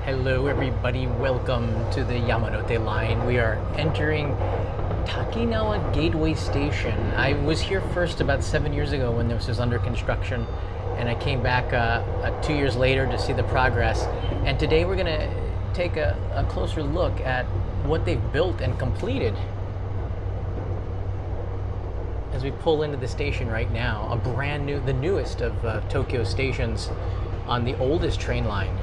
Hello everybody, welcome to the Yamanote line. We are entering Takanawa Gateway Station. I was here first about 7 years ago when this was under construction, and I came back 2 years later to see the progress. And today we're going to take a closer look at what they've built and completed. As we pull into the station right now, a brand new, the newest of Tokyo stations on the oldest train line.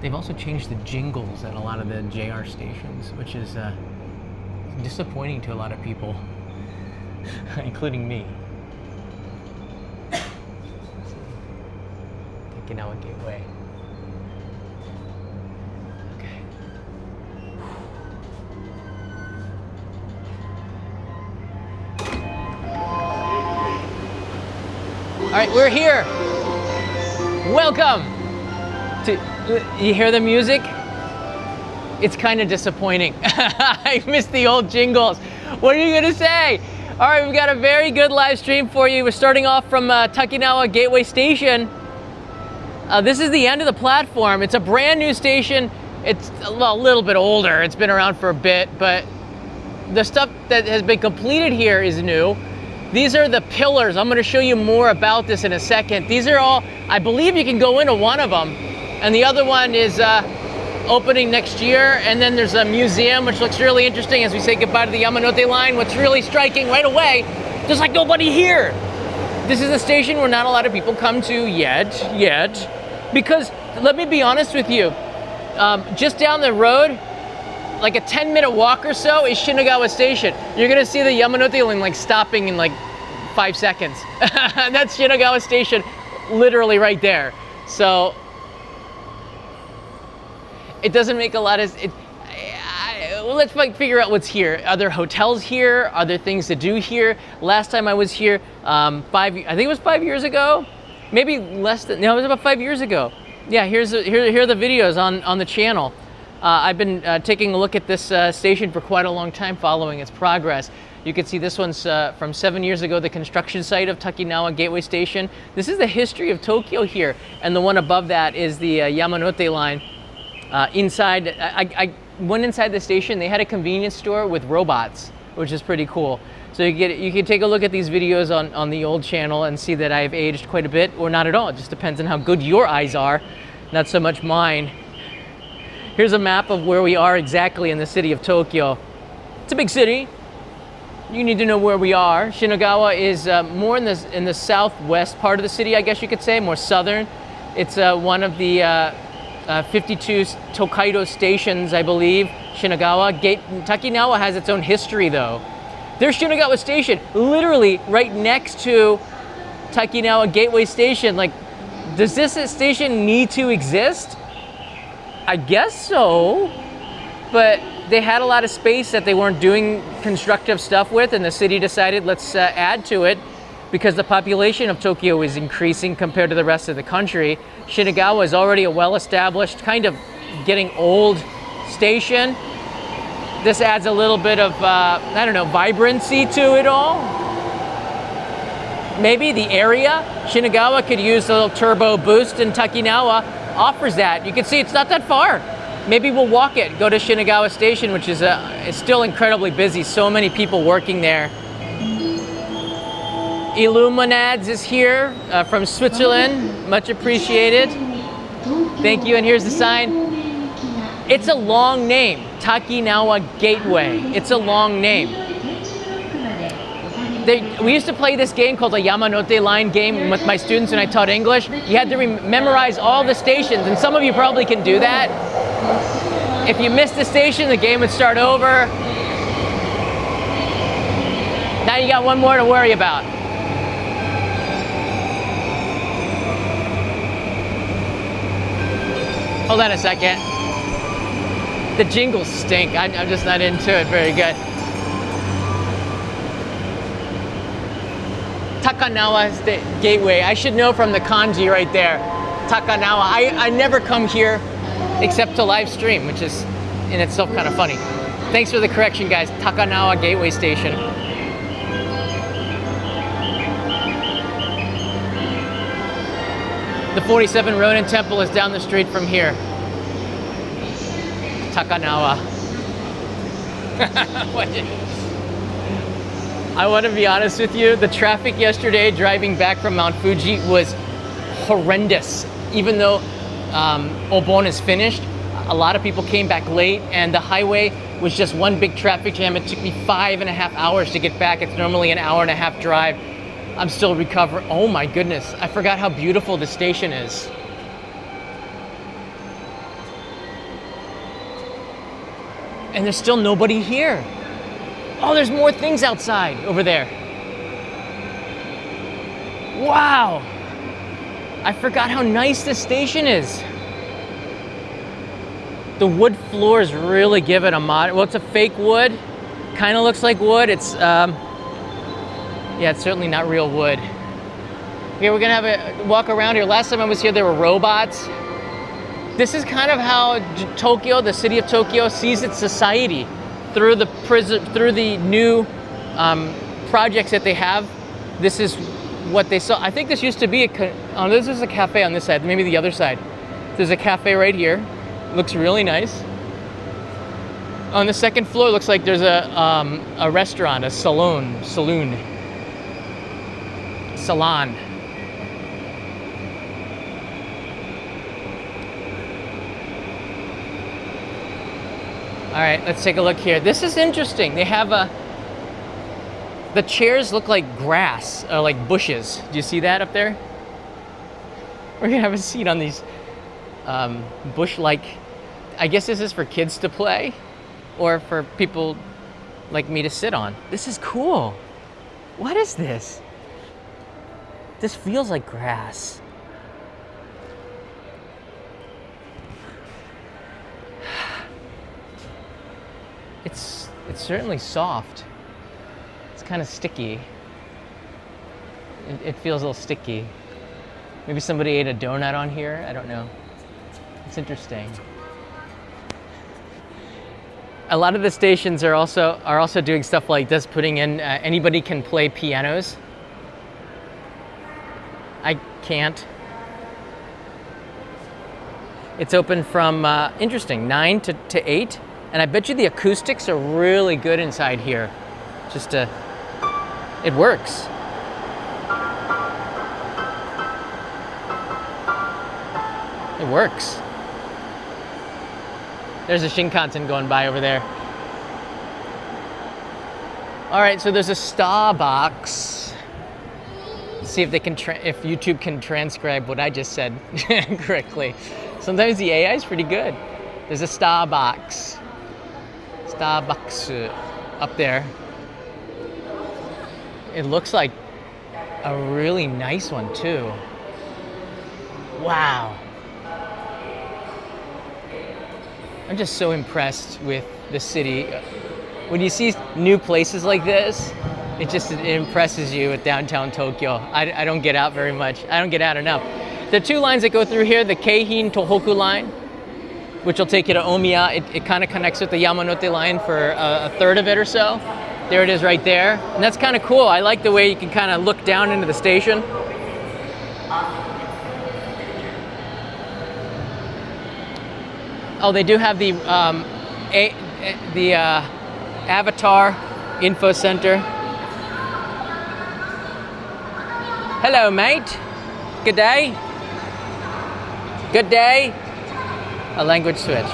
They've also changed the jingles at a lot of the JR stations, which is disappointing to a lot of people, including me. Takanawa Gateway. Okay. All right, we're here. Welcome to. You hear the music? It's kind of disappointing. I missed the old jingles. What are you gonna say? All right, we've got a very good live stream for you. We're starting off from Takanawa Gateway Station. This is the end of the platform. It's a brand new station. It's a little bit older. It's been around for a bit, but the stuff that has been completed here is new. These are the pillars. I'm gonna show you more about this in a second. These are all, I believe you can go into one of them, and the other one is opening next year. And then there's a museum, which looks really interesting as we say goodbye to the Yamanote line. What's really striking right away, there's like nobody here. This is a station where not a lot of people come to yet, because let me be honest with you, just down the road, like a 10-minute walk or so is Shinagawa Station. You're gonna see the Yamanote line like stopping in like 5 seconds. That's Shinagawa Station, literally right there. So it doesn't make a lot of, let's figure out what's here. Are there hotels here? Are there things to do here? Last time I was here, I think it was 5 years ago, maybe less than, no, it was about 5 years ago. Yeah, here are the videos on the channel. I've been taking a look at this station for quite a long time, following its progress. You can see this one's from 7 years ago, the construction site of Takanawa Gateway Station. This is the history of Tokyo here, and the one above that is the Yamanote line. Inside, I went inside the station. They had a convenience store with robots, which is pretty cool. So you can take a look at these videos on the old channel and see that I've aged quite a bit, or not at all. It just depends on how good your eyes are, not so much mine. Here's a map of where we are exactly in the city of Tokyo. It's a big city. You need to know where we are. Shinagawa is more in the southwest part of the city, I guess you could say, more southern. It's one of the 52 Tokaido stations, I believe. Shinagawa. Takanawa has its own history, though. There's Shinagawa Station, literally right next to Takanawa Gateway Station. Like, does this station need to exist? I guess so, but they had a lot of space that they weren't doing constructive stuff with, and the city decided, let's add to it, because the population of Tokyo is increasing compared to the rest of the country. Shinagawa is already a well-established, kind of getting old station. This adds a little bit of, I don't know, vibrancy to it all. Maybe the area, Shinagawa could use a little turbo boost, and Takanawa offers that. You can see it's not that far. Maybe we'll walk it, go to Shinagawa Station, which is it's still incredibly busy. So many people working there. Illuminads is here from Switzerland, much appreciated. Thank you, and here's the sign. It's a long name, Takanawa Gateway. It's a long name. We used to play this game called the Yamanote line game with my students when I taught English. You had to memorize all the stations, and some of you probably can do that. If you missed the station, the game would start over. Now you got one more to worry about. Hold on a second. The jingles stink. I'm just not into it very good. Takanawa Gateway. I should know from the kanji right there. Takanawa. I never come here except to live stream, which is in itself kind of funny. Thanks for the correction, guys. Takanawa Gateway Station. The 47 Ronin Temple is down the street from here. Takanawa. I want to be honest with you, the traffic yesterday driving back from Mount Fuji was horrendous. Even though Obon is finished, a lot of people came back late and the highway was just one big traffic jam. It took me 5.5 hours to get back. It's normally an 1.5 hour drive. I'm still recovering. Oh my goodness, I forgot how beautiful the station is. And there's still nobody here. Oh, there's more things outside over there. Wow. I forgot how nice this station is. The wood floors really give it a mod. Well, it's a fake wood. Kind of looks like wood. It's, yeah, it's certainly not real wood. Okay, we're gonna have a walk around here. Last time I was here, there were robots. This is kind of how Tokyo, the city of Tokyo, sees its society through the new projects that they have. This is what they saw. I think this used to be this is a cafe on this side, maybe the other side. There's a cafe right here. Looks really nice. On the second floor, looks like there's a restaurant, a salon. All right, let's take a look here. This is interesting. They have the chairs look like grass, or like bushes. Do you see that up there? We're gonna have a seat on these bush-like, I guess this is for kids to play or for people like me to sit on. This is cool. What is this? This feels like grass. It's certainly soft. It's kind of sticky. It feels a little sticky. Maybe somebody ate a donut on here. I don't know. It's interesting. A lot of the stations are also doing stuff like this, putting in anybody can play pianos. I can't. It's open from interesting 9 to 8, and I bet you the acoustics are really good inside here. It works. It works. There's a Shinkansen going by over there. All right, so there's a Starbucks. Let's see if they can if YouTube can transcribe what I just said correctly. Sometimes the AI is pretty good. There's a Starbucks. Starbucks up there. It looks like a really nice one too. Wow. I'm just so impressed with the city. When you see new places like this, it impresses you with downtown Tokyo. I don't get out very much. I don't get out enough. There are two lines that go through here, the Keihin Tohoku line, which will take you to Omiya. It kind of connects with the Yamanote line for a third of it or so. There it is right there. And that's kind of cool. I like the way you can kind of look down into the station. Oh, they do have the Avatar Info Center. Hello, mate. Good day. Good day. A language switch.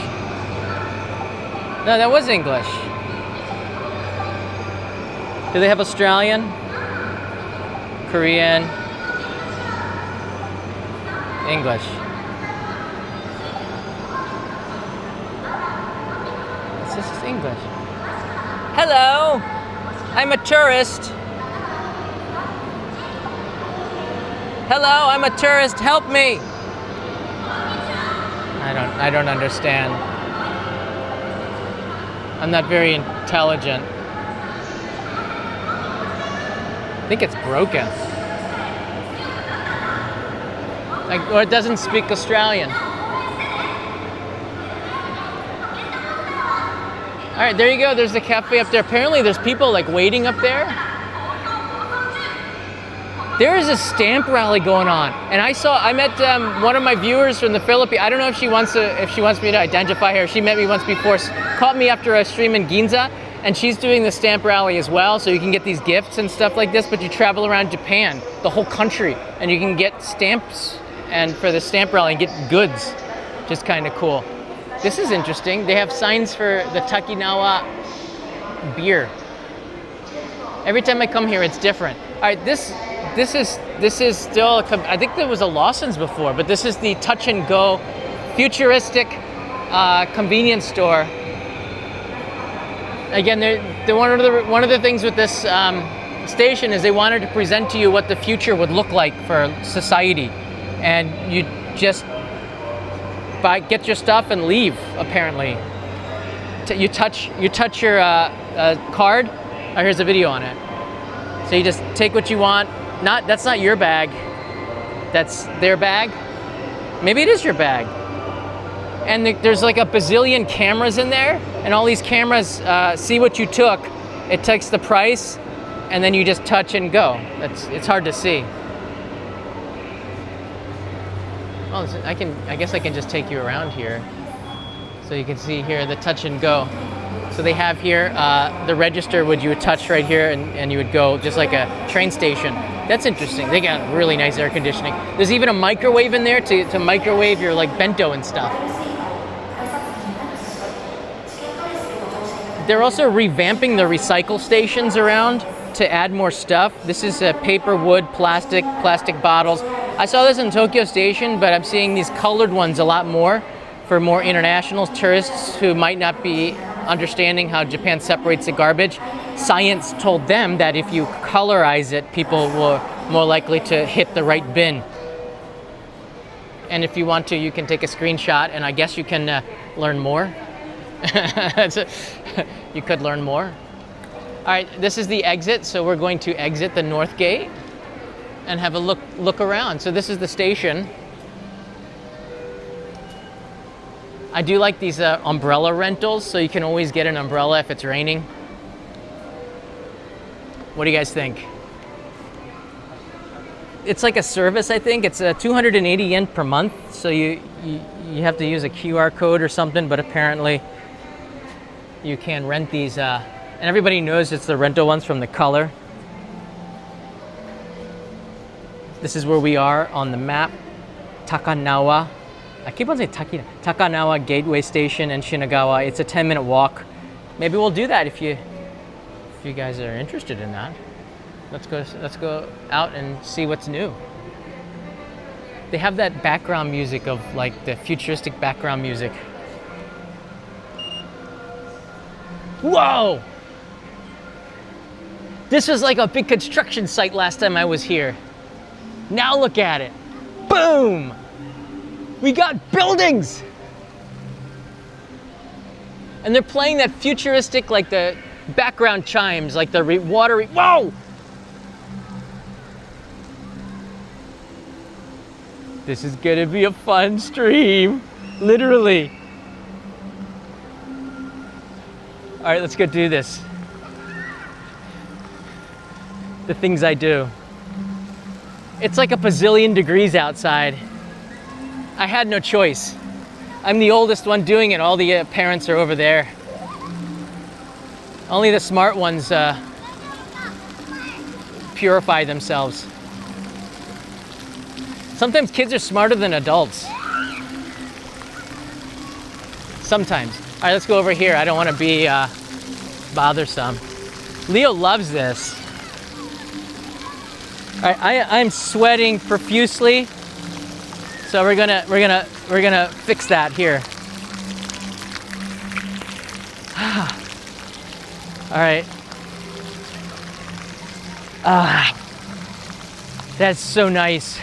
No, that was English. Do they have Australian? Korean? English. This is English. Hello, I'm a tourist. Hello, I'm a tourist. Help me. I don't understand. I'm not very intelligent. I think it's broken. Or it doesn't speak Australian. All right, there you go. There's the cafe up there. Apparently there's people like waiting up there. There is a stamp rally going on, and I met one of my viewers from the Philippines. I don't know if she wants me to identify her. She met me once before, caught me after a stream in Ginza, and she's doing the stamp rally as well. So you can get these gifts and stuff like this, but you travel around Japan, the whole country, and you can get stamps and for the stamp rally and get goods. Just kind of cool. This is interesting. They have signs for the Takanawa beer. Every time I come here, it's different. All right, this is still, I think there was a Lawson's before, but this is the touch and go futuristic convenience store. Again, one of the things with this station is they wanted to present to you what the future would look like for society, and you just get your stuff and leave. Apparently, you touch your card. Oh, here's a video on it. So you just take what you want. That's not your bag. That's their bag. Maybe it is your bag. And there's like a bazillion cameras in there, and all these cameras see what you took. It takes the price, and then you just touch and go. It's hard to see. Oh, I guess I can just take you around here, so you can see here the touch and go. So they have here the register, you would touch right here, and you would go just like a train station. That's interesting. They got really nice air conditioning. There's even a microwave in there to microwave your like bento and stuff. They're also revamping the recycle stations around to add more stuff. This is paper, wood, plastic bottles. I saw this in Tokyo Station, but I'm seeing these colored ones a lot more for more international tourists who might not be understanding how Japan separates the garbage. Science told them that if you colorize it, people will more likely to hit the right bin. And if you want to, you can take a screenshot, and I guess you can learn more. You could learn more. All right, this is the exit, so we're going to exit the north gate and have a look around. So this is the station. I do like these umbrella rentals, so you can always get an umbrella if it's raining. What do you guys think? It's like a service, I think. It's 280 yen per month, so you have to use a QR code or something, but apparently you can rent these, and everybody knows it's the rental ones from the color. This is where we are on the map, Takanawa. I keep on saying Takanawa Gateway Station in Shinagawa. It's a 10-minute walk. Maybe we'll do that if you guys are interested in that. Let's go out and see what's new. They have that background music of like the futuristic background music. Whoa! This was like a big construction site last time I was here. Now look at it. Boom! We got buildings! And they're playing that futuristic, like the background chimes, like the watery, whoa! This is gonna be a fun stream, literally. All right, let's go do this. The things I do. It's like a bazillion degrees outside. I had no choice. I'm the oldest one doing it. All the parents are over there. Only the smart ones purify themselves. Sometimes kids are smarter than adults. Sometimes. All right, let's go over here. I don't want to be bothersome. Leo loves this. All right, I'm sweating profusely, so we're gonna fix that here. All right. That's so nice.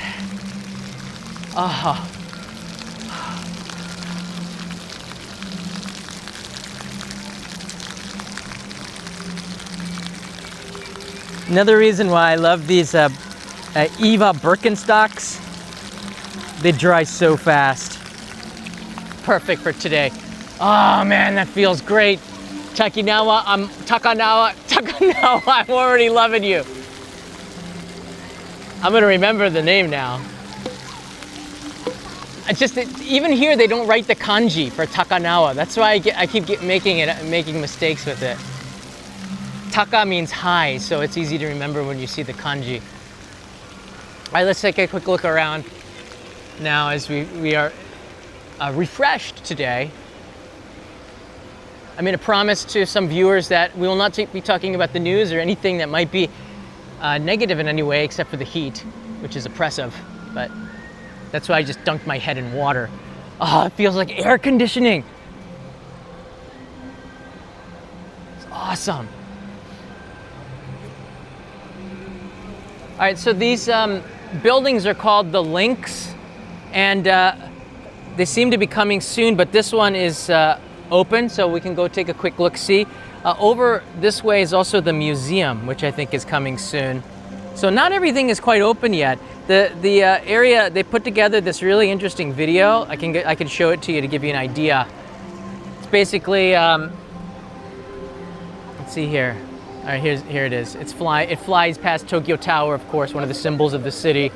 Oh. Another reason why I love these Eva Birkenstocks, they dry so fast. Perfect for today. Oh man, that feels great. Takanawa, I'm already loving you. I'm gonna remember the name now. Even here they don't write the kanji for Takanawa. That's why I keep making mistakes with it. Taka means high, so it's easy to remember when you see the kanji. All right, let's take a quick look around now as we are refreshed today. I made a promise to some viewers that we will not be talking about the news or anything that might be negative in any way except for the heat, which is oppressive, but that's why I just dunked my head in water. Oh, it feels like air conditioning. It's awesome. All right, so these buildings are called the Links, and they seem to be coming soon, but this one is open, so we can go take a quick look-see. Over this way is also the museum, which I think is coming soon. So not everything is quite open yet. The area, they put together this really interesting video. I can show it to you to give you an idea. It's basically, let's see here. All right, here it is. It flies past Tokyo Tower, of course, one of the symbols of the city.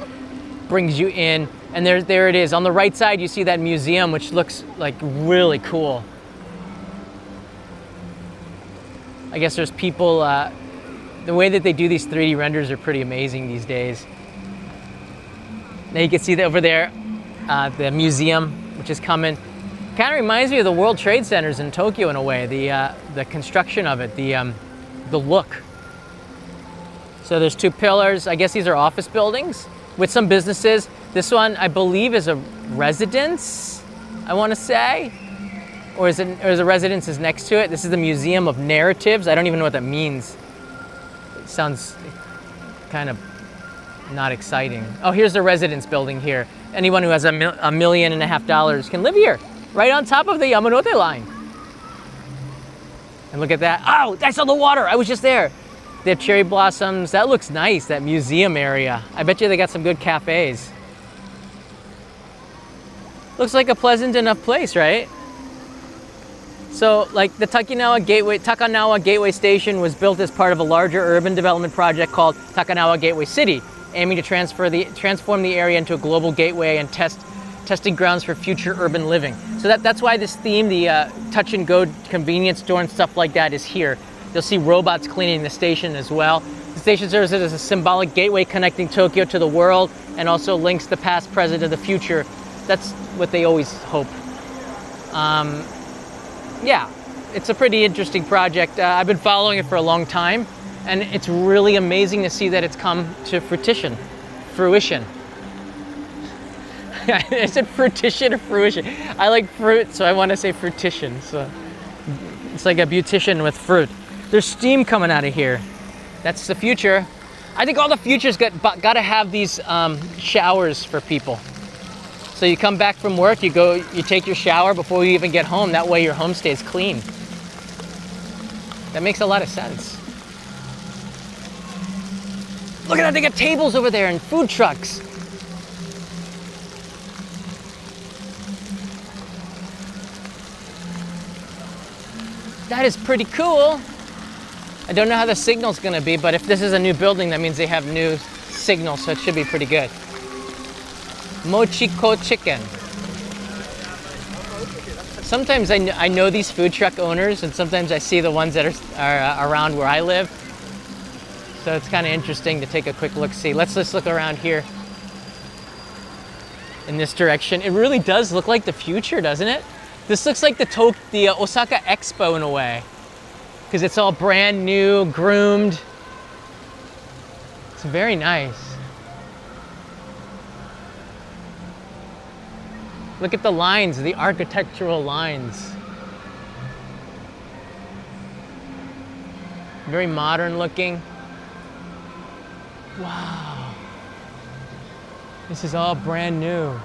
Brings you in, and there it is. On the right side, you see that museum, which looks like really cool. I guess there's people, the way that they do these 3D renders are pretty amazing these days. Now you can see that over there, the museum, which is coming. Kind of reminds me of the World Trade Centers in Tokyo in a way, the construction of it, the look. So there's two pillars. I guess these are office buildings with some businesses. This one, I believe, is a residence, I want to say. Or is the residence is next to it? This is the Museum of Narratives. I don't even know what that means. It sounds kind of not exciting. Oh, here's the residence building here. Anyone who has $1.5 million can live here, right on top of the Yamanote line. And look at that. Oh, I saw the water. I was just there. They have cherry blossoms. That looks nice, that museum area. I bet you they got some good cafes. Looks like a pleasant enough place, right? So, like the Takanawa Gateway Station was built as part of a larger urban development project called Takanawa Gateway City, aiming to transform the area into a global gateway and testing grounds for future urban living. So that's why this theme, the touch and go convenience store and stuff like that, is here. You'll see robots cleaning the station as well. The station serves as a symbolic gateway connecting Tokyo to the world and also links the past, present, and the future. That's what they always hope. Yeah, it's a pretty interesting project. I've been following it for a long time, and it's really amazing to see that it's come to fruition. I said fruition or fruition. I like fruit, so I want to say fruition. So it's like a beautician with fruit. There's steam coming out of here. That's the future. I think all the futures got to have these showers for people. So you come back from work, you take your shower before you even get home. That way your home stays clean. That makes a lot of sense. Look at that, they got tables over there and food trucks. That is pretty cool. I don't know how the signal's gonna be, but if this is a new building, that means they have new signal, so it should be pretty good. Mochiko chicken. Sometimes I know these food truck owners, and sometimes I see the ones that are around where I live. So it's kind of interesting to take a quick look-see. Let's just look around here in this direction. It really does look like the future, doesn't it? This looks like the Osaka Expo in a way, because it's all brand new, groomed. It's very nice. Look at the lines, the architectural lines. Very modern looking. Wow. This is all brand new.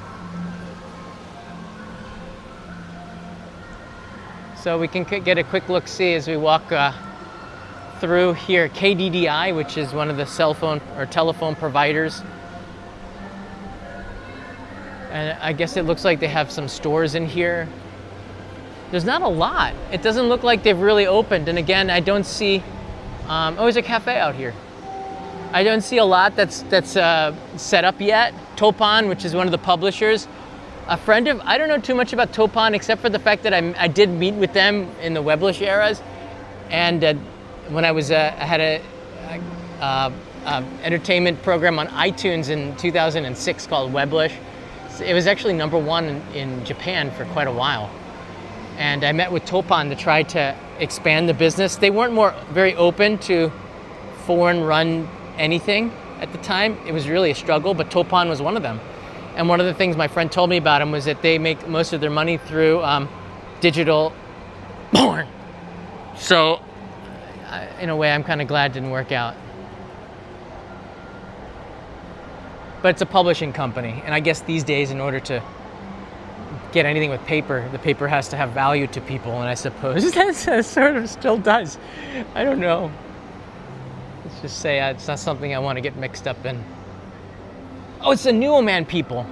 So we can get a quick look-see as we walk through here. KDDI, which is one of the cell phone or telephone providers. And I guess it looks like they have some stores in here. There's not a lot. It doesn't look like they've really opened. And again, I don't see, oh, there's a cafe out here. I don't see a lot that's set up yet. Toppan, which is one of the publishers, a friend of, I don't know too much about Toppan except for the fact that I did meet with them in the Weblish eras, and when I was I had a entertainment program on iTunes in 2006 called Weblish. It was actually #1 in Japan for quite a while, and I met with Toppan to try to expand the business. They weren't very open to foreign-run anything at the time. It was really a struggle, but Toppan was one of them. And one of the things my friend told me about them was that they make most of their money through digital porn. So, in a way, I'm kind of glad it didn't work out. But it's a publishing company, and I guess these days, in order to get anything with paper, the paper has to have value to people, and I suppose that sort of still does. I don't know. Let's just say it's not something I want to get mixed up in. Oh, it's the Nuoman people.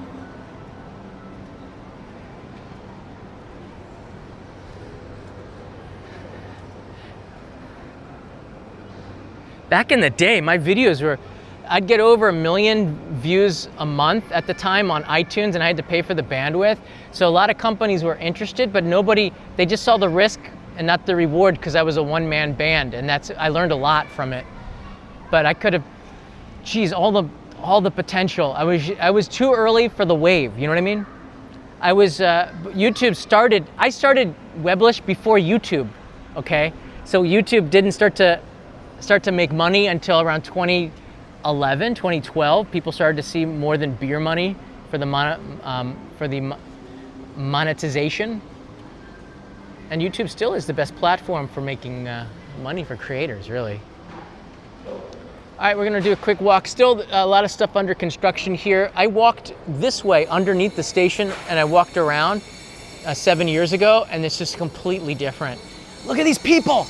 Back in the day, my videos were, I'd get over 1 million views a month at the time on iTunes, and I had to pay for the bandwidth. So a lot of companies were interested, but nobody, they just saw the risk and not the reward because I was a one-man band, and I learned a lot from it. But I could have, geez, all the potential. I was too early for the wave, you know what I mean? I started Weblish before YouTube, okay? So YouTube didn't start to make money until around 2011, 2012. People started to see more than beer money for the monetization. And YouTube still is the best platform for making money for creators, really. All right, we're gonna do a quick walk. Still a lot of stuff under construction here. I walked this way underneath the station, and I walked around 7 years ago, and it's just completely different. Look at these people.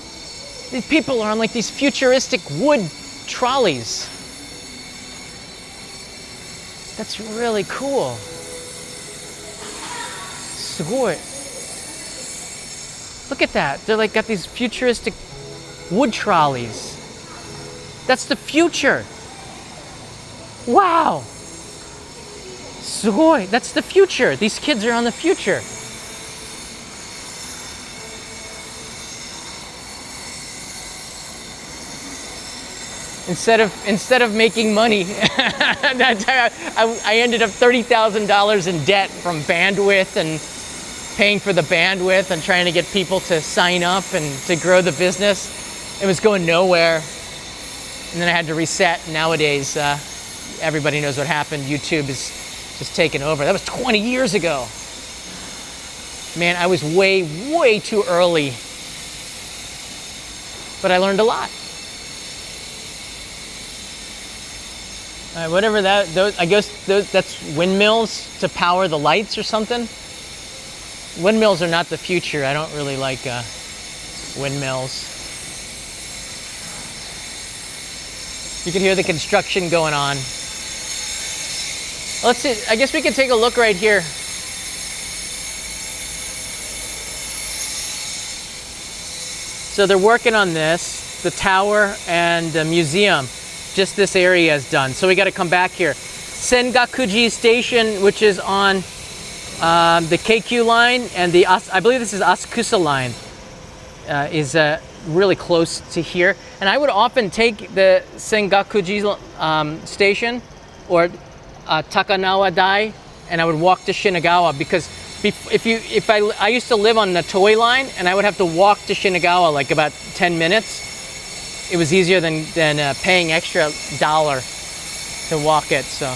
These people are on like these futuristic wood trolleys. That's really cool. Sugoi. Look at that. They're like got these futuristic wood trolleys. That's the future. Wow. Sugoi. That's the future. These kids are on the future. Instead of making money, I ended up $30,000 in debt from bandwidth and paying for the bandwidth and trying to get people to sign up and to grow the business. It was going nowhere. And then I had to reset. Nowadays, everybody knows what happened. YouTube is just taken over. That was 20 years ago. Man, I was way, way too early. But I learned a lot. Whatever I guess that's windmills to power the lights or something. Windmills are not the future. I don't really like windmills. You can hear the construction going on. Let's see, I guess we can take a look right here. So they're working on this, the tower and the museum. Just this area is done. So we got to come back here. Sengakuji Station, which is on the KQ line, and I believe this is Asakusa line, is really close to here. And I would often take the Sengakuji station or Takanawa Dai, and I would walk to Shinagawa, because I used to live on the Toei line, and I would have to walk to Shinagawa like about 10 minutes. It was easier than paying extra $1 to walk it, so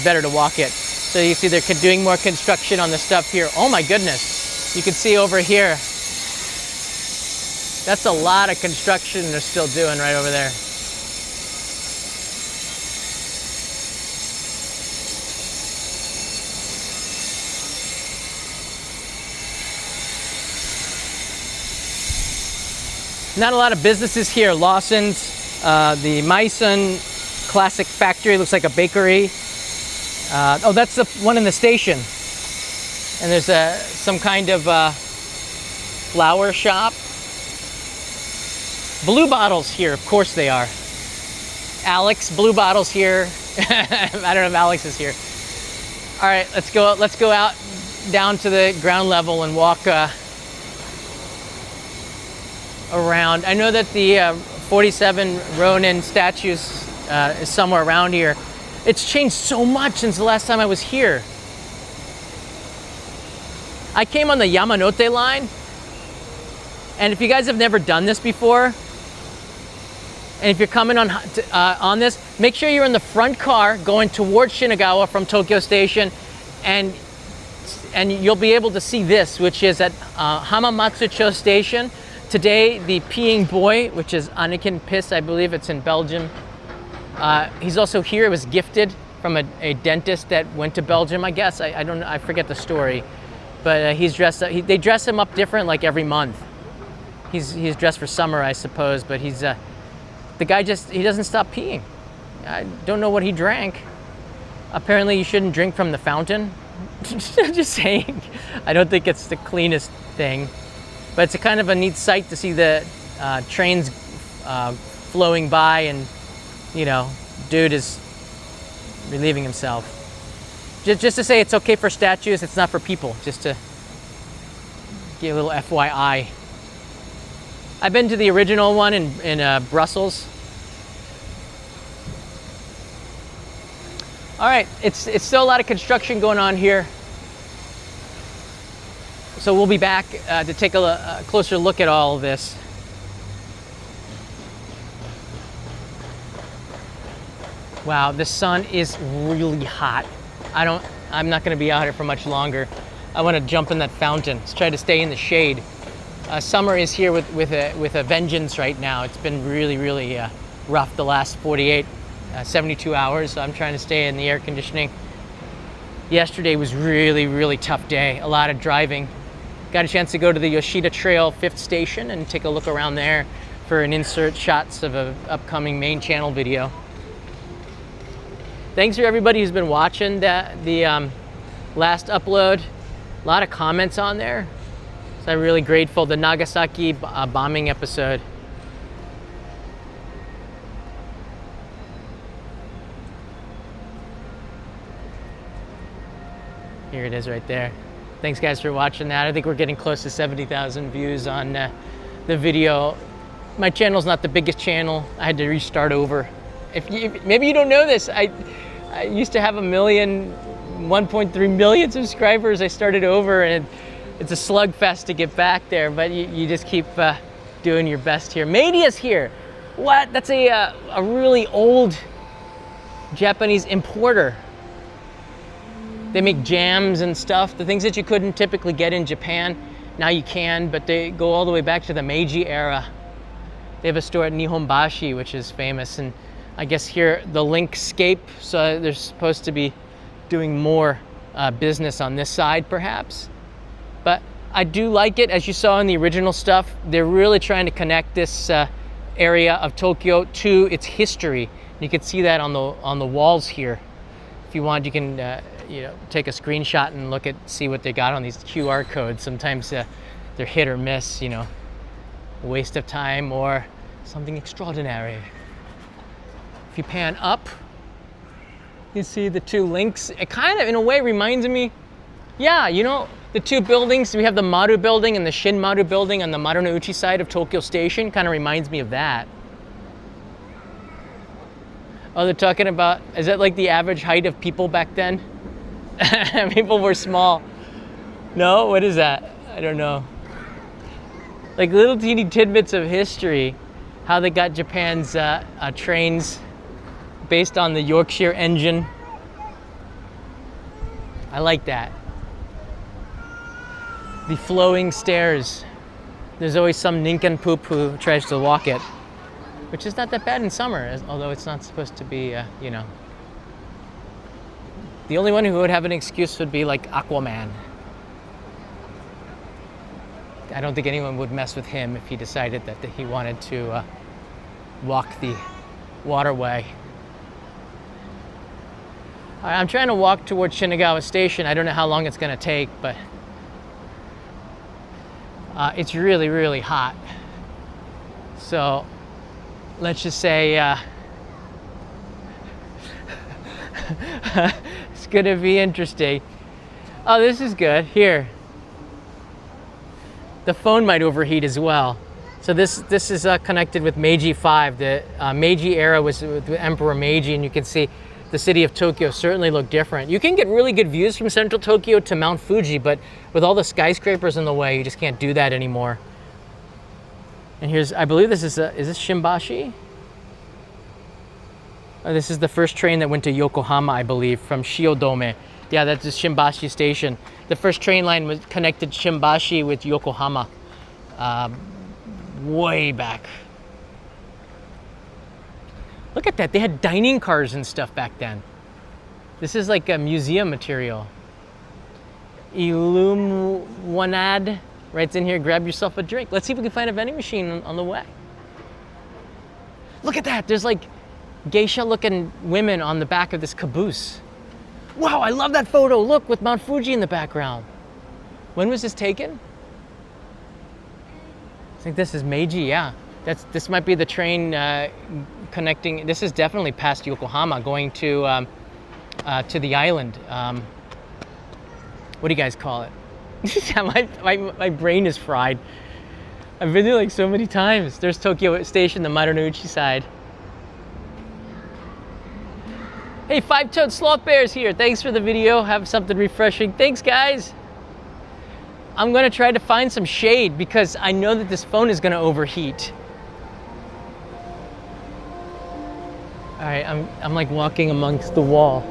better to walk it. So you see they're doing more construction on the stuff here. Oh my goodness, you can see over here. That's a lot of construction they're still doing right over there. Not a lot of businesses here. Lawson's, the Maison Classic Factory, looks like a bakery. Oh, that's the one in the station. And there's some kind of flower shop. Blue bottles here, of course they are. Alex, Blue Bottle's here. I don't know if Alex is here. All right, let's go out down to the ground level and walk around. I know that the 47 Ronin statues is somewhere around here. It's changed so much since the last time I was here. I came on the Yamanote line, and if you guys have never done this before, and if you're coming on this, make sure you're in the front car going towards Shinagawa from Tokyo Station, and you'll be able to see this, which is at Hamamatsucho Station. Today, the peeing boy, which is Anakin Piss, I believe it's in Belgium. He's also here. It was gifted from a dentist that went to Belgium, I guess. I don't know. I forget the story. But he's dressed up. They dress him up different like every month. He's dressed for summer, I suppose. But he's the guy he doesn't stop peeing. I don't know what he drank. Apparently, you shouldn't drink from the fountain. I'm just saying. I don't think it's the cleanest thing. But it's a kind of a neat sight to see the trains flowing by, and you know, dude is relieving himself. Just to say it's okay for statues, it's not for people, just to give a little FYI. I've been to the original one in Brussels. All right, it's still a lot of construction going on here. So we'll be back to take a closer look at all of this. Wow, the sun is really hot. I'm not gonna be out here for much longer. I wanna jump in that fountain. Let's try to stay in the shade. Summer is here with a vengeance right now. It's been really, really rough the last 72 hours, so I'm trying to stay in the air conditioning. Yesterday was really, really tough day. A lot of driving. Got a chance to go to the Yoshida Trail 5th station and take a look around there for an insert shots of an upcoming main channel video. Thanks for everybody who's been watching the last upload. A lot of comments on there. So I'm really grateful. The Nagasaki bombing episode. Here it is right there. Thanks guys for watching that. I think we're getting close to 70,000 views on the video. My channel's not the biggest channel. I had to restart over. Maybe you don't know this, I used to have 1.3 million subscribers. I started over, and it's a slugfest to get back there, but you just keep doing your best here. Media's here. What? That's a really old Japanese importer. They make jams and stuff, the things that you couldn't typically get in Japan. Now you can, but they go all the way back to the Meiji era. They have a store at Nihonbashi, which is famous, and I guess here the Linkscape, so they're supposed to be doing more business on this side perhaps. But I do like it, as you saw in the original stuff. They're really trying to connect this area of Tokyo to its history. You can see that on the walls here. If you want, you can take a screenshot and see what they got on these QR codes. Sometimes they're hit or miss, a waste of time or something extraordinary. If you pan up, you see the two links. It kind of, in a way, reminds me, the two buildings. We have the Maru building and the Shin Maru building on the Marunouchi side of Tokyo Station. Kind of reminds me of that. Oh, they're talking about, is that like the average height of people back then? People were small. No? What is that? I don't know. Like little teeny tidbits of history, how they got Japan's trains based on the Yorkshire engine. I like that. The flowing stairs. There's always some nincompoop who tries to walk it, which is not that bad in summer, although it's not supposed to be, The only one who would have an excuse would be like Aquaman. I don't think anyone would mess with him if he decided that he wanted to walk the waterway. I'm trying to walk towards Shinagawa Station. I don't know how long it's going to take, but it's really, really hot. So let's just say It's gonna be interesting. Oh, this is good. Here. The phone might overheat as well. So this is connected with Meiji 5. The Meiji era was with Emperor Meiji, and you can see the city of Tokyo certainly looked different. You can get really good views from central Tokyo to Mount Fuji, but with all the skyscrapers in the way, you just can't do that anymore. And here's, I believe this is this Shimbashi? This is the first train that went to Yokohama, I believe, from Shiodome. Yeah, that's the Shimbashi station. The first train line was connected Shimbashi with Yokohama way back. Look at that, they had dining cars and stuff back then. This is like a museum material. Illuminad, right in here, grab yourself a drink. Let's see if we can find a vending machine on the way. Look at that, there's like geisha looking women on the back of this caboose. Wow, I love that photo. Look, with Mount Fuji in the background. When was this taken? I think this is Meiji, yeah. This might be the train connecting. This is definitely past Yokohama, going to the island. What do you guys call it? my brain is fried. I've been there like so many times. There's Tokyo Station, the Marunouchi side. Hey, Five-Toed Sloth Bear's here. Thanks for the video. Have something refreshing. Thanks, guys. I'm gonna try to find some shade because I know that this phone is gonna overheat. All right, I'm like walking amongst the wall.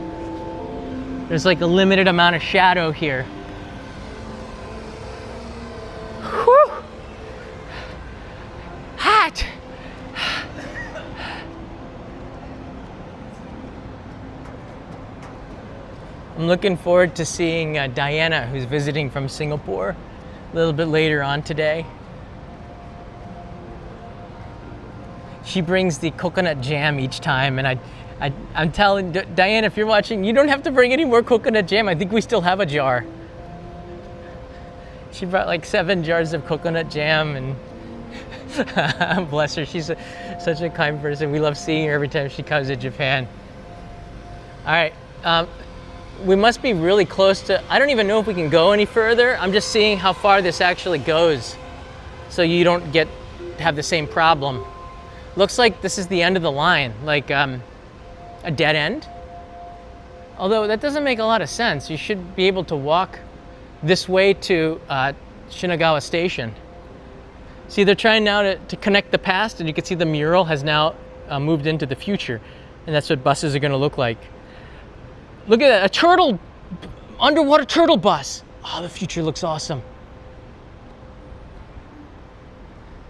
There's like a limited amount of shadow here. Whew. Hot. I'm looking forward to seeing Diana, who's visiting from Singapore a little bit later on today. She brings the coconut jam each time, and I'm telling Diana, if you're watching, you don't have to bring any more coconut jam. I think we still have a jar. She brought like 7 jars of coconut jam, and bless her, she's such a kind person. We love seeing her every time she comes to Japan. All right. We must be really close to, I don't even know if we can go any further. I'm just seeing how far this actually goes so you don't have the same problem. Looks like this is the end of the line, like a dead end. Although that doesn't make a lot of sense. You should be able to walk this way to Shinagawa Station. See, they're trying now to connect the past, and you can see the mural has now moved into the future, and that's what buses are gonna look like. Look at that, a turtle, underwater turtle bus. Oh, the future looks awesome.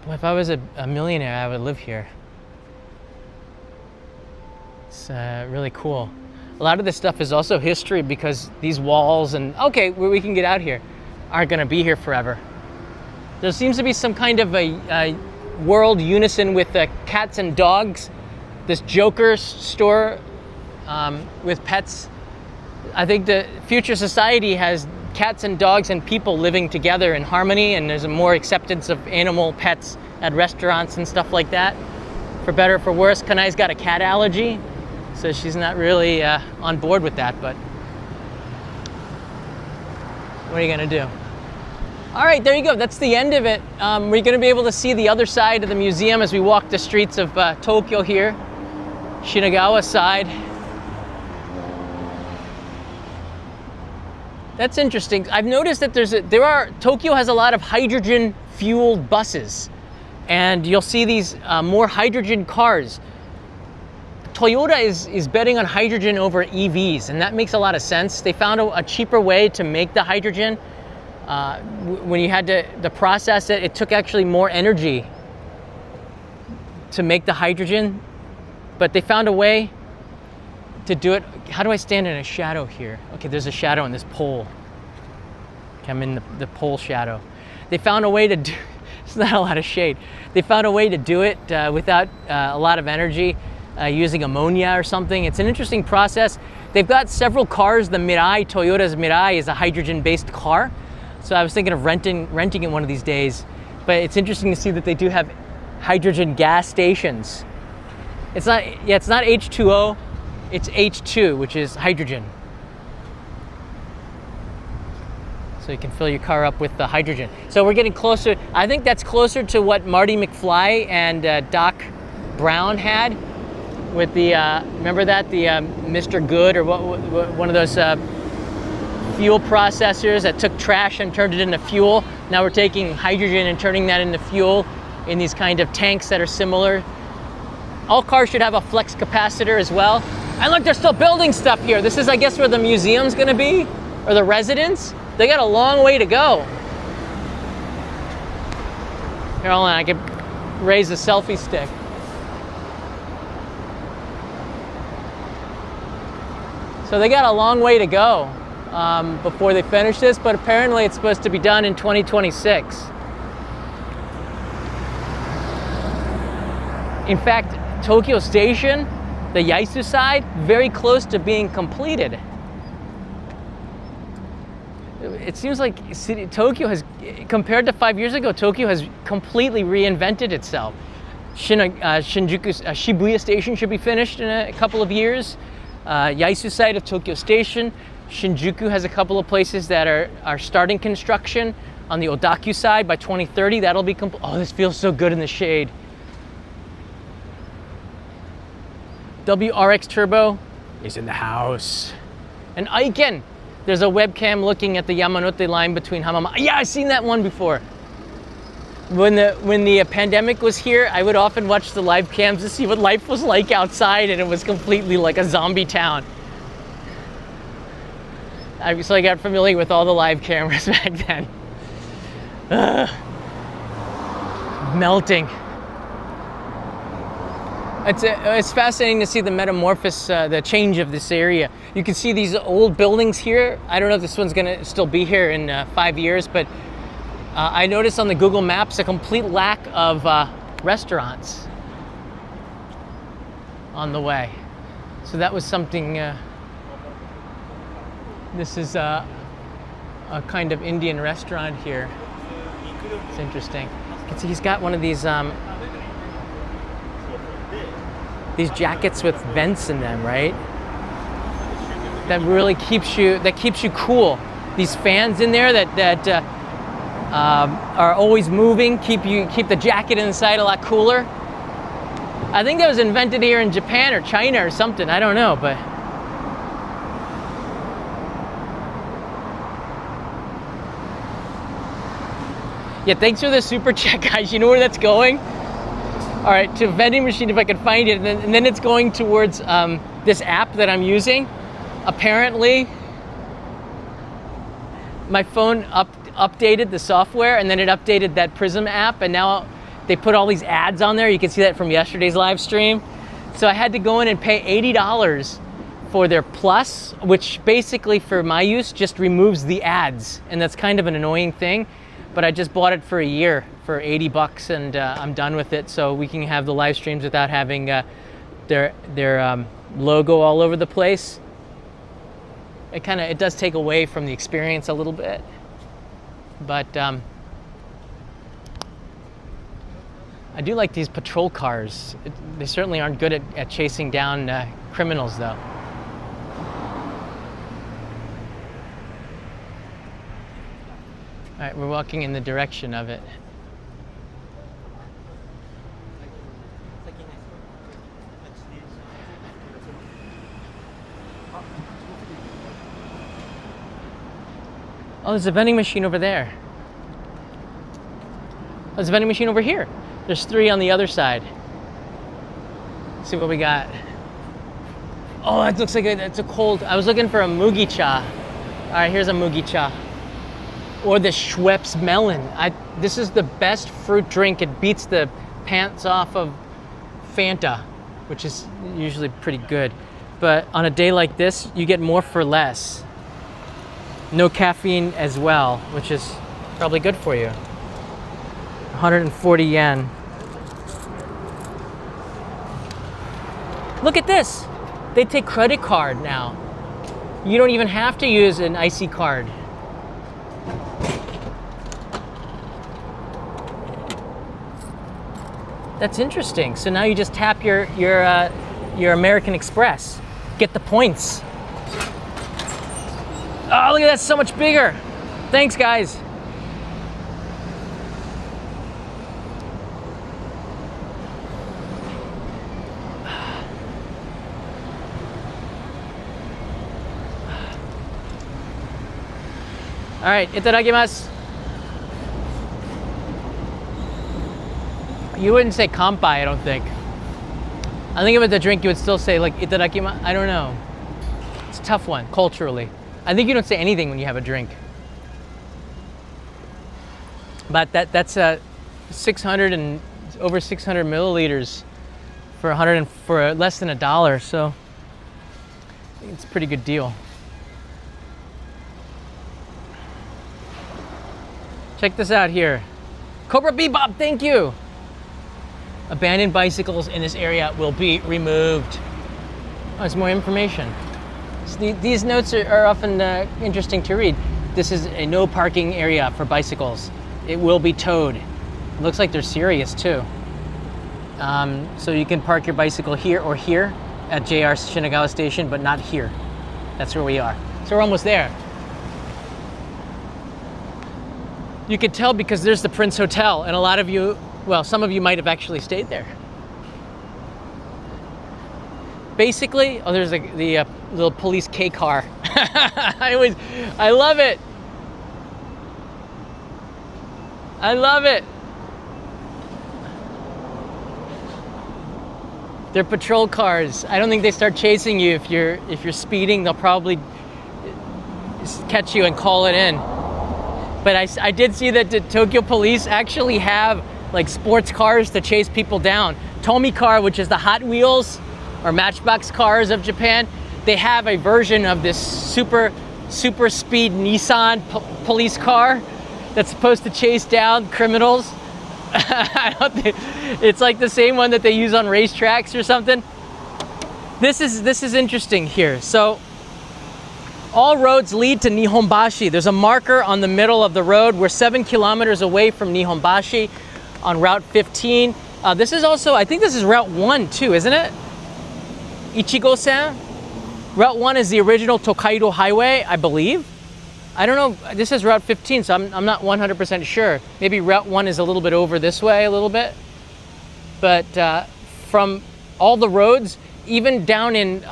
Boy, if I was a millionaire, I would live here. It's really cool. A lot of this stuff is also history because these walls and, okay, we can get out here, aren't gonna be here forever. There seems to be some kind of a world unison with cats and dogs. This Joker store with pets. I think the future society has cats and dogs and people living together in harmony, and there's a more acceptance of animal pets at restaurants and stuff like that. For better or for worse, Kanai's got a cat allergy, so she's not really on board with that, but what are you gonna do? All right, there you go, that's the end of it. We're gonna be able to see the other side of the museum as we walk the streets of Tokyo here, Shinagawa side. That's interesting. I've noticed that Tokyo has a lot of hydrogen fueled buses, and you'll see these more hydrogen cars. Toyota is betting on hydrogen over EVs, and that makes a lot of sense. They found a cheaper way to make the hydrogen. When you had to process it, it took actually more energy to make the hydrogen, but they found a way to do it. How do I stand in a shadow here? Okay, there's a shadow in this pole. Okay, I'm in the pole shadow. They found a way to do, it's not a lot of shade. They found a way to do it without a lot of energy, using ammonia or something. It's an interesting process. They've got several cars. The Mirai, Toyota's Mirai is a hydrogen-based car. So I was thinking of renting it one of these days. But it's interesting to see that they do have hydrogen gas stations. It's not H2O. it's H2, which is hydrogen. So you can fill your car up with the hydrogen. So we're getting closer. I think that's closer to what Marty McFly and Doc Brown had with the, remember that? The Mr. Good, or what, one of those fuel processors that took trash and turned it into fuel. Now we're taking hydrogen and turning that into fuel in these kind of tanks that are similar. All cars should have a flex capacitor as well. And look, they're still building stuff here. This is, I guess, where the museum's gonna be, or the residence. They got a long way to go. Here, hold on, I can raise the selfie stick. So they got a long way to go before they finish this, but apparently it's supposed to be done in 2026. In fact, Tokyo Station, the Yaesu side, very close to being completed. It seems like Tokyo has, compared to 5 years ago, Tokyo has completely reinvented itself. Shibuya Station should be finished in a couple of years. Yaesu side of Tokyo Station. Shinjuku has a couple of places that are starting construction. On the Odakyu side, by 2030, that'll be complete. Oh, this feels so good in the shade. WRX Turbo is in the house. And Aiken, there's a webcam looking at the Yamanote line between Hamama. Yeah, I've seen that one before. When the pandemic was here, I would often watch the live cams to see what life was like outside, and it was completely like a zombie town. So I got familiar with all the live cameras back then. Melting. It's fascinating to see the metamorphosis, the change of this area. You can see these old buildings here. I don't know if this one's gonna still be here in 5 years, but I noticed on the Google Maps a complete lack of restaurants on the way. So that was something, this is a kind of Indian restaurant here. It's interesting. You can see he's got one of these jackets with vents in them, right? That really keeps you cool. These fans in there that are always moving, keep the jacket inside a lot cooler. I think that was invented here in Japan or China or something, I don't know, but. Yeah, thanks for the super chat, guys. You know where that's going? All right, to vending machine if I can find it, and then it's going towards this app that I'm using. Apparently, my phone updated the software, and then it updated that Prism app, and now they put all these ads on there. You can see that from yesterday's live stream. So I had to go in and pay $80 for their Plus, which basically for my use just removes the ads, and that's kind of an annoying thing. But I just bought it for a year for $80, and I'm done with it, so we can have the live streams without having their logo all over the place. It does take away from the experience a little bit, but I do like these patrol cars. They certainly aren't good at chasing down criminals, though. All right, we're walking in the direction of it. Oh, there's a vending machine over there. Oh, there's a vending machine over here. There's 3 on the other side. Let's see what we got. Oh, that looks like it's a cold. I was looking for a Mugi Cha. All right, here's a Mugi Cha. Or the Schweppes melon. This is the best fruit drink. It beats the pants off of Fanta, which is usually pretty good. But on a day like this, you get more for less. No caffeine as well, which is probably good for you. 140 yen. Look at this. They take credit card now. You don't even have to use an IC card. That's interesting. So now you just tap your American Express. get the points. Oh, look at that, so much bigger. Thanks, guys. All right, itadakimasu. You wouldn't say kanpai, I don't think. I think if it's a drink, you would still say like itadakimasu. I don't know. It's a tough one, culturally. I think you don't say anything when you have a drink. But that's 600 and over 600 milliliters for for less than $1. So I think it's a pretty good deal. Check this out here. Cobra Bebop, thank you. Abandoned bicycles in this area will be removed. Oh, there's more information. So these notes are often interesting to read. This is a no parking area for bicycles. It will be towed. It looks like they're serious too. So you can park your bicycle here or here at JR Shinagawa Station, but not here. That's where we are. So we're almost there. You can tell because there's the Prince Hotel, and a lot of you, well, some of you might have actually stayed there. Basically, oh, there's the little police K car. I love it. I love it. They're patrol cars. I don't think they start chasing you if you're speeding. They'll probably catch you and call it in. But I did see that the Tokyo police actually have like sports cars to chase people down. Tomy Car, which is the Hot Wheels or Matchbox cars of Japan, they have a version of this super speed Nissan police car that's supposed to chase down criminals. I don't think it's like the same one that they use on racetracks or something. This is interesting here. So all roads lead to Nihonbashi. There's a marker on the middle of the road. We're 7 kilometers away from Nihonbashi on Route 15. This is also, I think this is Route 1 too, isn't it? Ichigo-sen? Route 1 is the original Tokaido Highway, I believe. I don't know, this is Route 15, so I'm not 100% sure. Maybe Route 1 is a little bit over this way a little bit. But from all the roads, even down in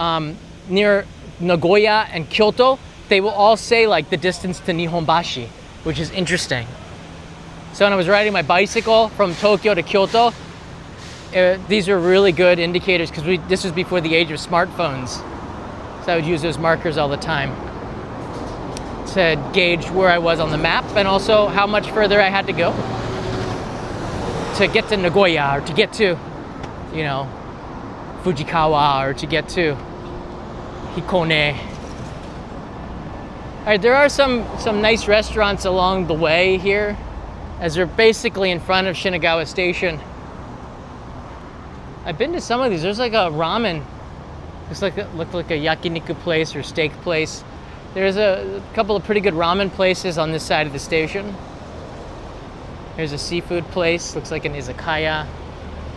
near Nagoya and Kyoto, they will all say like the distance to Nihonbashi, which is interesting. So when I was riding my bicycle from Tokyo to Kyoto, these are really good indicators because this was before the age of smartphones. So I would use those markers all the time to gauge where I was on the map and also how much further I had to go to get to Nagoya or to get to, you know, Fujikawa or to get to Hikone. All right, there are some nice restaurants along the way here, as they're basically in front of Shinagawa Station. I've been to some of these. There's like a ramen. Looked like a yakiniku place or steak place. There's a couple of pretty good ramen places on this side of the station. There's a seafood place. Looks like an izakaya.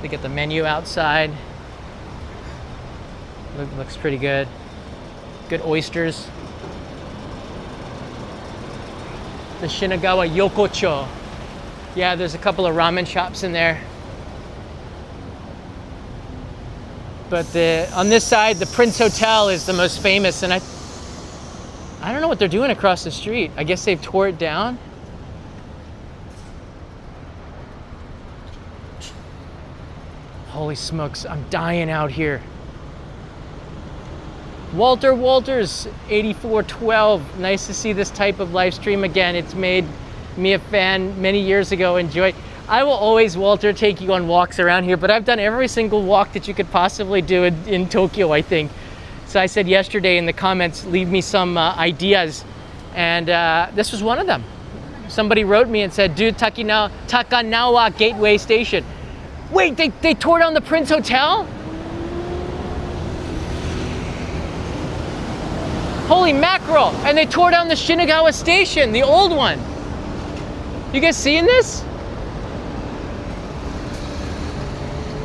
They get the menu outside. Looks pretty good. Good oysters. The Shinagawa Yokocho. Yeah, there's a couple of ramen shops in there. But on this side, the Prince Hotel is the most famous, and I don't know what they're doing across the street. I guess they've tore it down. Holy smokes, I'm dying out here. Walter Walters, 8412. Nice to see this type of live stream again. It's made me a fan many years ago. Enjoy. I will always, Walter, take you on walks around here, but I've done every single walk that you could possibly do in Tokyo, I think. So I said yesterday in the comments, leave me some ideas. And this was one of them. Somebody wrote me and said, dude, Takanawa Gateway Station. Wait, they tore down the Prince Hotel? Holy mackerel! And they tore down the Shinagawa Station, the old one. You guys seeing this?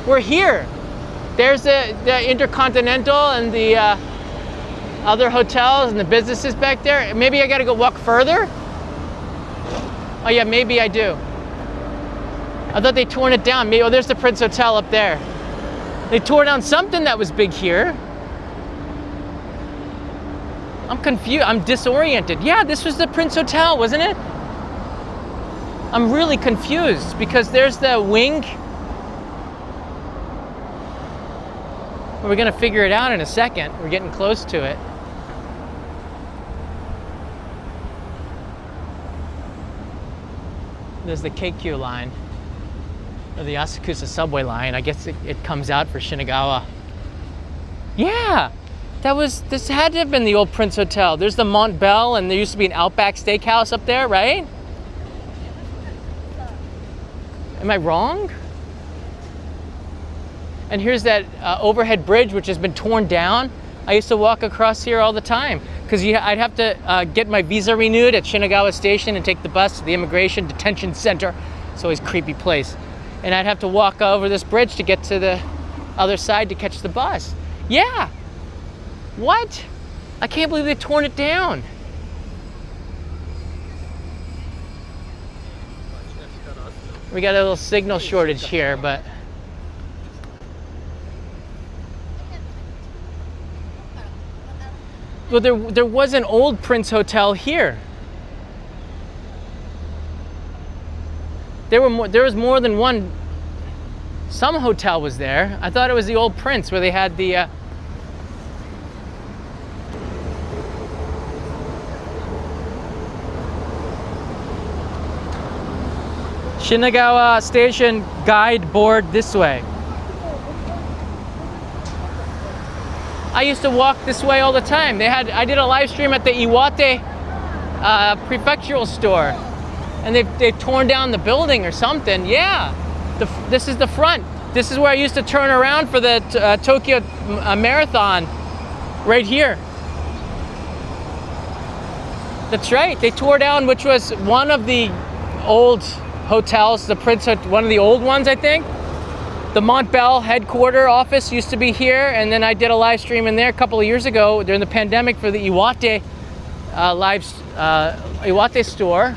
We're here. There's the Intercontinental and the other hotels and the businesses back there. Maybe I gotta go walk further? Oh yeah, maybe I do. I thought they torn it down. Maybe, oh, there's the Prince Hotel up there. They tore down something that was big here. I'm confused, I'm disoriented. Yeah, this was the Prince Hotel, wasn't it? I'm really confused because there's the wing. We're gonna figure it out in a second. We're getting close to it. There's the Keikyu line, or the Asakusa subway line. I guess it comes out for Shinagawa. Yeah, this had to have been the old Prince Hotel. There's the Mont Bell, and there used to be an Outback Steakhouse up there, right? Am I wrong? And here's that overhead bridge, which has been torn down. I used to walk across here all the time because I'd have to get my visa renewed at Shinagawa Station and take the bus to the Immigration Detention Center. It's always a creepy place. And I'd have to walk over this bridge to get to the other side to catch the bus. Yeah. What? I can't believe they've torn it down. We got a little signal shortage here, but well, there was an old Prince Hotel here. There was more than one. Some hotel was there. I thought it was the old Prince where they had the. Shinagawa Station guide board this way. I used to walk this way all the time. I did a live stream at the Iwate prefectural store, and they've torn down the building or something. Yeah, this is the front. This is where I used to turn around for the Tokyo Marathon, right here. That's right. They tore down, which was one of the old hotels, the Prince, one of the old ones, I think. The Mont Bell headquarter office used to be here, and then I did a live stream in there a couple of years ago during the pandemic for the Iwate Iwate store.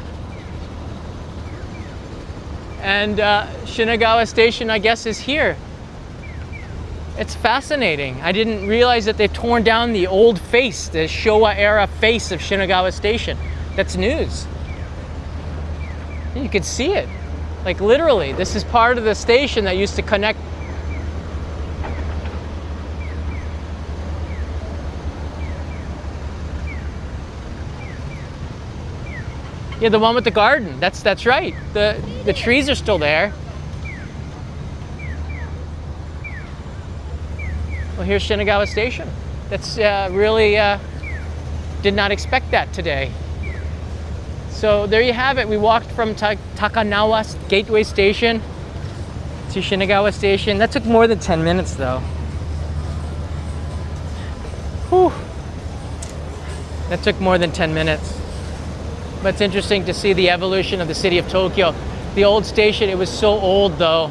And Shinagawa Station, I guess, is here. It's fascinating. I didn't realize that they've torn down the old face, the Showa era face of Shinagawa Station. That's news. You could see it. Like literally, this is part of the station that used to connect. Yeah, the one with the garden. That's right. The trees are still there. Well, here's Shinagawa Station. That's really did not expect that today. So there you have it. We walked from Takanawa Gateway Station to Shinagawa Station. That took more than 10 minutes though. Whew. That took more than 10 minutes. But it's interesting to see the evolution of the city of Tokyo. The old station, it was so old though.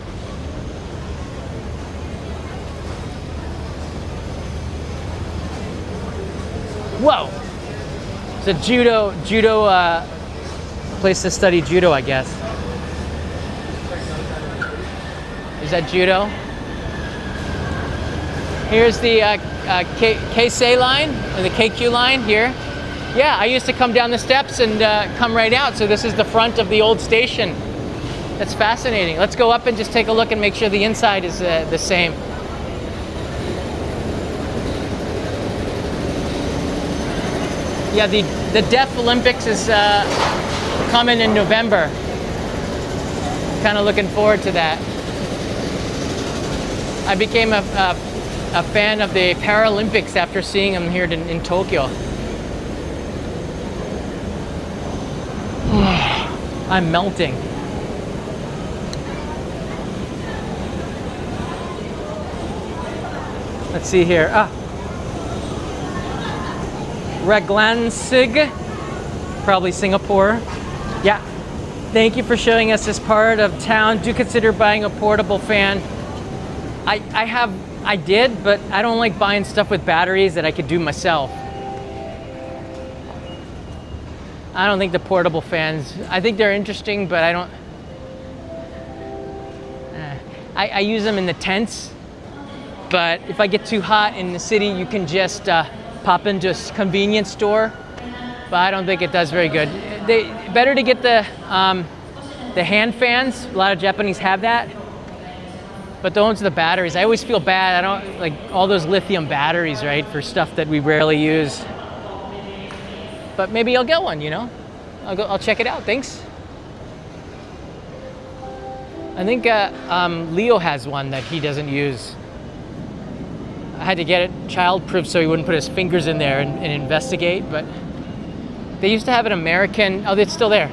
Whoa! It's a judo place to study judo, I guess. Is that judo? Here's the Keisei line, or the Keikyu line here. Yeah, I used to come down the steps and come right out, so this is the front of the old station. That's fascinating. Let's go up and just take a look and make sure the inside is the same. Yeah, the Deaf Olympics is coming in November. Kind of looking forward to that. I became a fan of the Paralympics after seeing them here in Tokyo. I'm melting. Let's see here. Raglansig, probably Singapore. Yeah. Thank you for showing us this part of town. Do consider buying a portable fan. I did, but I don't like buying stuff with batteries that I could do myself. I don't think the portable fans, I think they're interesting, but I don't, I use them in the tents, but if I get too hot in the city, you can just pop into a convenience store, but I don't think it does very good. Better to get the hand fans. A lot of Japanese have that. But the ones with the batteries, I always feel bad. I don't like all those lithium batteries, right, for stuff that we rarely use. But maybe I'll get one, you know? I'll check it out. Thanks. I think Leo has one that he doesn't use. I had to get it child-proof so he wouldn't put his fingers in there and investigate, but they used to have an American, oh, it's still there,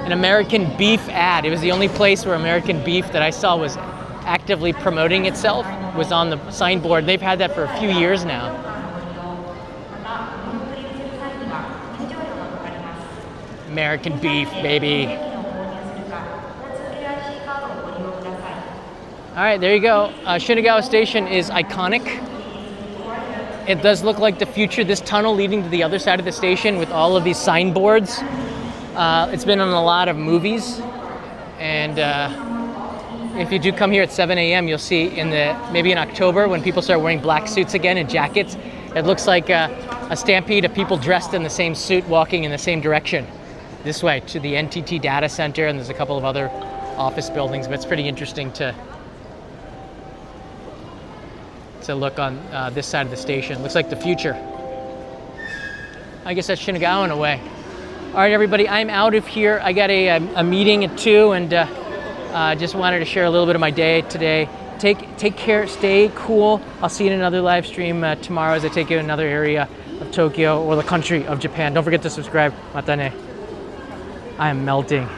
an American beef ad. It was the only place where American beef that I saw was actively promoting itself, was on the signboard. They've had that for a few years now. American beef, baby. All right, there you go. Shinagawa Station is iconic. It does look like the future. This tunnel leading to the other side of the station with all of these signboards. It's been in a lot of movies. And if you do come here at 7 a.m., you'll see maybe in October when people start wearing black suits again and jackets, it looks like a stampede of people dressed in the same suit walking in the same direction. This way to the NTT data center, and there's a couple of other office buildings, but it's pretty interesting to look on this side of the station. Looks like the future. I guess that's Shinagawa in a way. All right, everybody, I'm out of here. I got a meeting at 2, and just wanted to share a little bit of my day today. Take care, stay cool. I'll see you in another live stream tomorrow as I take you to another area of Tokyo or the country of Japan. Don't forget to subscribe. Matane. I am melting.